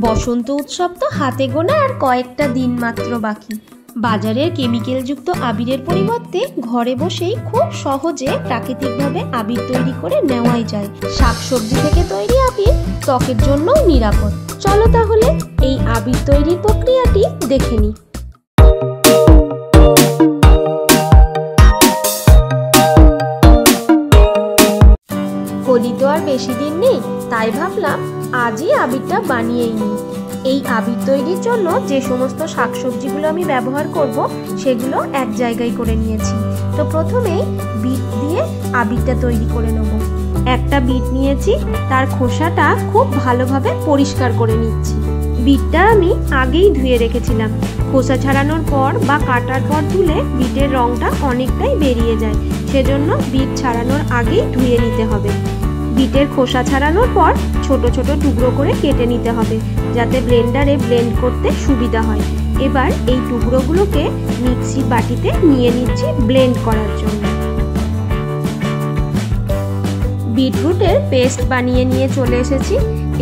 বসন্ত উৎসব তো হাতে গোনা আর কয়েকটা দিন মাত্র বাকি। বাজারের কেমিক্যালযুক্ত আবিরের পরিবর্তে ঘরে বসেই খুব সহজে প্রাকৃতিকভাবে আবির তৈরি করে নেওয়াই যায়। শাকসবজি থেকে তৈরি আবির ত্বকের জন্যও নিরাপদ। চলো তাহলে এই আবির তৈরির প্রক্রিয়াটি দেখে নিই। হোলি তো আর বেশি দিন নেই, তাই ভাবলাম আজই আবিরটা বানিয়েই নিই। এই আবির তৈরির জন্য যে সমস্ত শাকসবজিগুলো আমি ব্যবহার করব সেগুলো এক জায়গায় করে নিয়েছি। তো প্রথমেই বিট দিয়ে আবিরটা তৈরি করে নেব। একটা বিট নিয়েছি, তার খোসাটা খুব ভালোভাবে পরিষ্কার করে নিচ্ছি। বিটটা আমি আগেই ধুয়ে রেখেছিলাম। খোসা ছাড়ানোর পর বা কাটার পর ধুলে বিটের রঙটা অনেকটাই বেরিয়ে যায়, সেজন্য বিট ছাড়ানোর আগেই ধুয়ে নিতে হবে। বিটের খোসা ছাড়ানোর পর ছোট ছোট টুকরো করে কেটে নিতে হবে, যাতে ব্লেন্ডারে ব্লেন্ড করতে সুবিধা হয়। এবার এই টুকরোগুলোকে মিক্সির বাটিতে নিয়ে নিচ্ছি ব্লেন্ড করার জন্য। বিটরুটের পেস্ট বানিয়ে নিয়ে চলে এসেছি।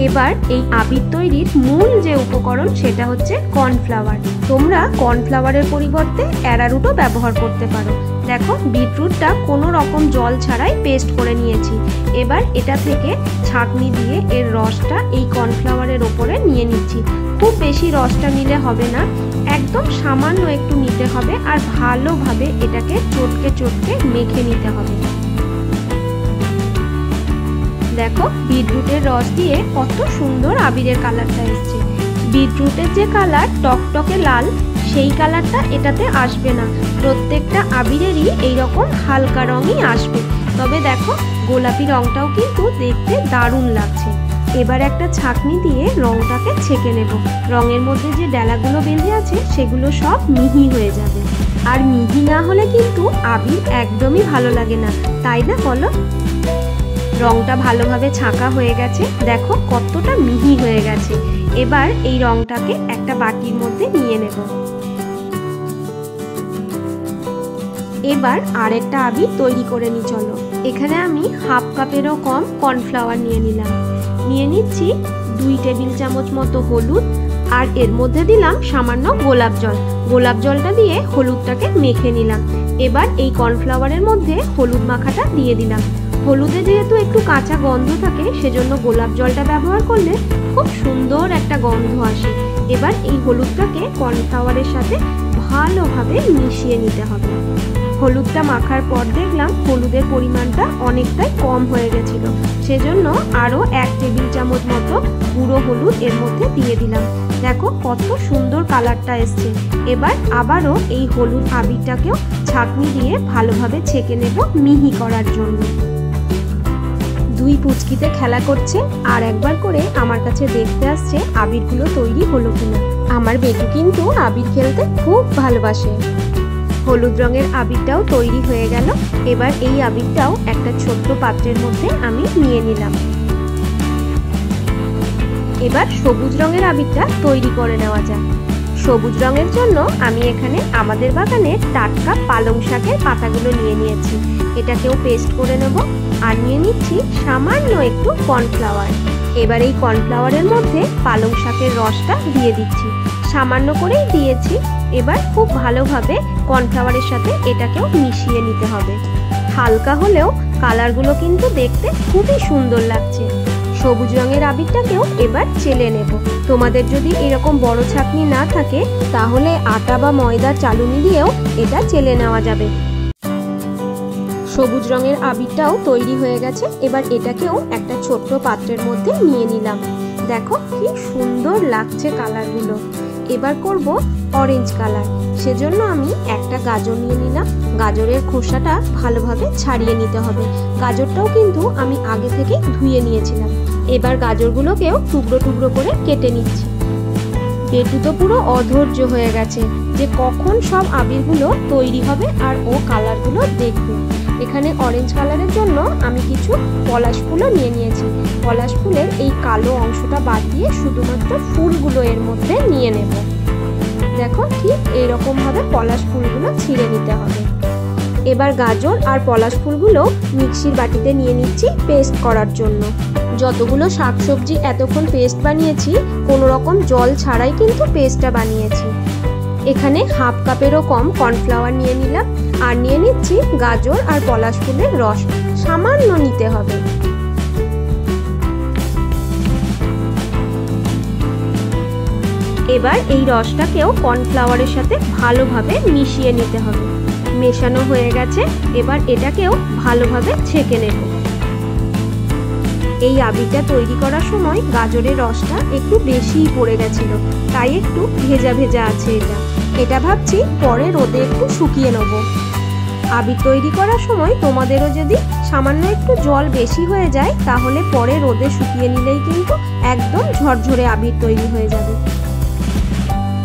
এবার এই আবির তৈরির মূল যে উপকরণ সেটা হচ্ছে কর্নফ্লাওয়ার। তোমরা কর্নফ্লাওয়ারের পরিবর্তে অ্যারারুটও ব্যবহার করতে পারো। দেখো, বিটরুটটা কোনো রকম জল ছাড়াই পেস্ট করে নিয়েছি। এবার এটা থেকে ছাঁকনি দিয়ে এর রসটা এই কর্নফ্লাওয়ারের ওপরে নিয়ে নিচ্ছি। খুব বেশি রসটা নিলে হবে না, একদম সামান্য একটু নিতে হবে আর ভালোভাবে এটাকে চটকে চটকে মেখে নিতে হবে। দেখো, বিটরুটের রস দিয়ে কত সুন্দর আবিরের কালারটা এসছে। বিটরুটের যে কালার টকটকে লাল, সেই কালারটা এটাতে আসবে না। প্রত্যেকটা আবিরেরই এইরকম হালকা রঙই আসবে। তবে দেখো, গোলাপি রঙটাও কিন্তু দেখতে দারুণ লাগছে। এবার একটা ছাঁকনি দিয়ে রঙটাকে ছেঁকে নেব। রঙের মধ্যে যে ডেলাগুলো বেঁধে আছে সেগুলো সব মিহি হয়ে যাবে। আর মিহি না হলে কিন্তু আবির একদমই ভালো লাগে না, তাই না বলো? রংটা ভালোভাবে ছাঁকা হয়ে গেছে, দেখো কতটা মিহি হয়ে গেছে। এবার এই রংটাকে একটা বাটির মধ্যে নিয়ে নেব। এবার আরেকটা আবির তৈরি করে নিই চলো। এখানে আমি হাফ কাপেরও কম কর্নফ্লাওয়ার নিয়ে নিলাম। নিয়ে নিচ্ছি 2 টেবিল চামচ মতো হলুদ, আর এর মধ্যে দিলাম সামান্য গোলাপ জল। গোলাপ জলটা দিয়ে হলুদটাকে মেখে নিলাম। এবার এই কর্নফ্লাওয়ারের মধ্যে হলুদ মাখাটা দিয়ে দিলাম। হলুদে যেহেতু একটু কাঁচা গন্ধ থাকে, সেজন্য গোলাপ জলটা ব্যবহার করলে খুব সুন্দর একটা গন্ধ আসে। এবার এই হলুদটাকে কর্নফ্লাওয়ারের সাথে ভালোভাবে মিশিয়ে নিতে হবে। হলুদটা মাখার পর দেখলাম হলুদের পরিমাণটা অনেকটাই কম হয়ে গেছিল, সেজন্য আরও 1 টেবিল চামচ মতো গুঁড়ো হলুদ এর মধ্যে দিয়ে দিলাম। দেখো কত সুন্দর কালারটা এসছে। এবার আবারও এই হলুদ আবিরটাকেও ছাঁকনি দিয়ে ভালোভাবে ছেঁকে নেব মিহি করার জন্য। 2 পুচকিতে খেলা করছে আর একবার করে আমার কাছে দেখতে আসছে আবিরগুলো তৈরি হলো কিনা। আমার বেটু কিন্তু আবির খেলতে খুব ভালোবাসে। হলুদ রঙের আবিরটাও তৈরি হয়ে গেল। এবার এই আবিরটাও একটা ছোট্ট পাত্রের মধ্যে আমি নিয়ে নিলাম। এবার সবুজ রঙের আবিরটা তৈরি করে নেওয়া যাক। সবুজ রঙের জন্য আমি এখানে আমাদের বাগানের টাটকা পালং শাকের পাতাগুলো নিয়ে নিয়েছি। এটাকেও পেস্ট করে নেব। আর নিয়ে নিচ্ছি সামান্য একটু কর্নফ্লাওয়ার। এবার এই কর্নফ্লাওয়ারের মধ্যে পালং শাকের রসটা দিয়ে দিচ্ছি, সামান্য করেই দিয়েছি। এবার খুব ভালোভাবে কর্নফ্লাওয়ারের সাথে এটাকেও মিশিয়ে নিতে হবে। হালকা হলেও কালারগুলো কিন্তু দেখতে খুবই সুন্দর লাগছে। সবুজ রঙের আবিরটাকেও এবার চেলে নেব। তোমাদের যদি এরকম বড় ছাঁকনি না থাকে, তাহলে আটা বা ময়দার চালুনি দিয়েও এটা চেলে নেওয়া যাবে। সবুজ রঙের আবিরটাও তৈরি হয়ে গেছে। এবার এটাকেও একটা ছোট্ট পাত্রের মধ্যে নিয়ে নিলাম। দেখো কি সুন্দর লাগছে কালারগুলো। এবার করব অরেঞ্জ কালার। সেজন্য আমি একটা গাজর নিয়ে নিলাম। গাজরের খোসাটা ভালোভাবে ছাড়িয়ে নিতে হবে। গাজরটাও কিন্তু আমি আগে থেকে ধুয়ে নিয়েছিলাম। এবার গাজরগুলোকেও টুকরো টুকরো করে কেটে নিচ্ছি। বেটু তো পুরো অধৈর্য হয়ে গেছে যে কখন সব আবিরগুলো তৈরি হবে আর ও কালারগুলো দেখবে। এখানে অরেঞ্জ কালারের জন্য আমি কিছু পলাশ ফুলও নিয়ে নিয়েছি। পলাশ ফুলের এই কালো অংশটা বাদ দিয়ে শুধুমাত্র ফুলগুলো এর মধ্যে নিয়ে নেব। দেখো ঠিক এইরকম ভাবে পলাশ ফুলগুলো ছিঁড়ে নিতে হবে। এবার গাজর আর পলাশ ফুলগুলো মিক্সির বাটিতে নিয়ে নিচ্ছি পেস্ট করার জন্য। যতগুলো শাকসবজি এতক্ষণ পেস্ট বানিয়েছি কোনো রকম জল ছাড়াই কিন্তু পেস্টটা বানিয়েছি। এখানে হাফ কাপেরও কম কর্নফ্লাওয়ার নিয়ে নিলাম আর নিয়ে নিচ্ছি গাজর আর পলাশ ফুলের রস, সামান্য নিতে হবে। এবার এই রসটাকেও কর্নফ্লাওয়ারের সাথে ভালোভাবে মিশিয়ে নিতে হবে। মেশানো হয়ে গেছে, এবার এটাকেও ভালোভাবে ছেঁকে নেব। এই আবিরটা তৈরি করার সময় গাজরের রসটা একটু বেশিই পড়ে গেছিল, তাই একটু ভেজা ভেজা আছে। এটা ভাবছি পরে রোদে একটু শুকিয়ে নেব। আবির তৈরি করার সময় তোমাদেরও যদি সামান্য একটু জল বেশি হয়ে যায় তাহলে পরে রোদে শুকিয়ে নিলেই কিন্তু একদম ঝরঝরে আবির তৈরি হয়ে যাবে।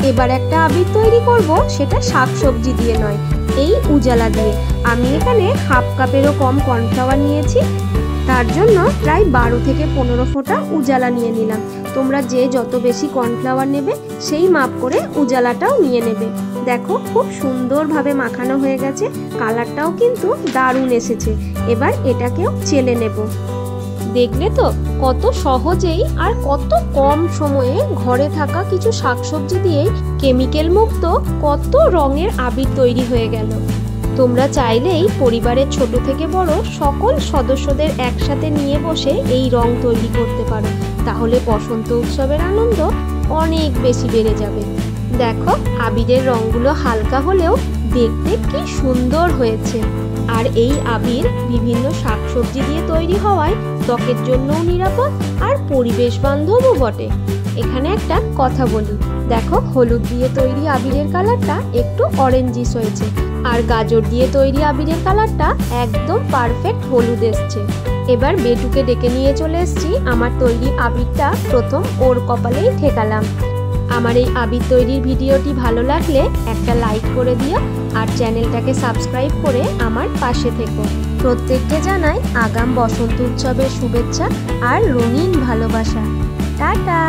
এবার একটা আবির তৈরি করব, সেটা শাকসবজি দিয়ে নয়, এই উজালা দিয়ে। আমি এখানে হাফ কাপেরও কম কর্নফ্লাওয়ার নিয়েছি, তার জন্য প্রায় 12 থেকে 15 ফোঁটা উজালা নিয়ে নিলাম। তোমরা যে যত বেশি কর্নফ্লাওয়ার নেবে সেই মাপ করে উজালাটাও নিয়ে নেবে। দেখো খুব সুন্দরভাবে মাখানো হয়ে গেছে, কালারটাও কিন্তু দারুণ এসেছে। এবার এটাকেও চেলে নেব। দেখলে তো কত সহজেই আর কত কম সময়ে ঘরে থাকা কিছু শাকসবজি দিয়েই কেমিক্যাল মুক্ত কত রঙের আবির তৈরি হয়ে গেল। তোমরা চাইলেই পরিবারের ছোট থেকে বড় সকল সদস্যদের একসাথে নিয়ে বসে এই রং তৈরি করতে পারো, তাহলে বসন্ত উৎসবের আনন্দ অনেক বেশি বেড়ে যাবে। দেখো আবিরের রঙগুলো হালকা হলেও দেখতে কি সুন্দর হয়েছে। আর এই আবির বিভিন্ন শাকসবজি দিয়ে তৈরি হওয়ায় ত্বকের জন্যও নিরাপদ আর পরিবেশ বান্ধবও বটে। এখানে একটা কথা বলি, দেখো হলুদ দিয়ে তৈরি আবিরের কালারটা একটু অরেঞ্জিস হয়েছে, আর গাজর দিয়ে তৈরি আবিরের কালারটা একদম পারফেক্ট হলুদ এসছে। এবার বেটুকে ডেকে নিয়ে চলে এসেছি। আমার তৈরি আবিরটা প্রথম ওর কপালেই ঠেকালাম। আমার এই আবির তৈরির ভিডিওটি ভালো লাগলে একটা লাইক করে দিও আর চ্যানেলটাকে সাবস্ক্রাইব করে আমার পাশে থেকো। প্রত্যেককে জানাই আগাম বসন্ত উৎসবের শুভেচ্ছা আর রঙিন ভালোবাসা। টাটা।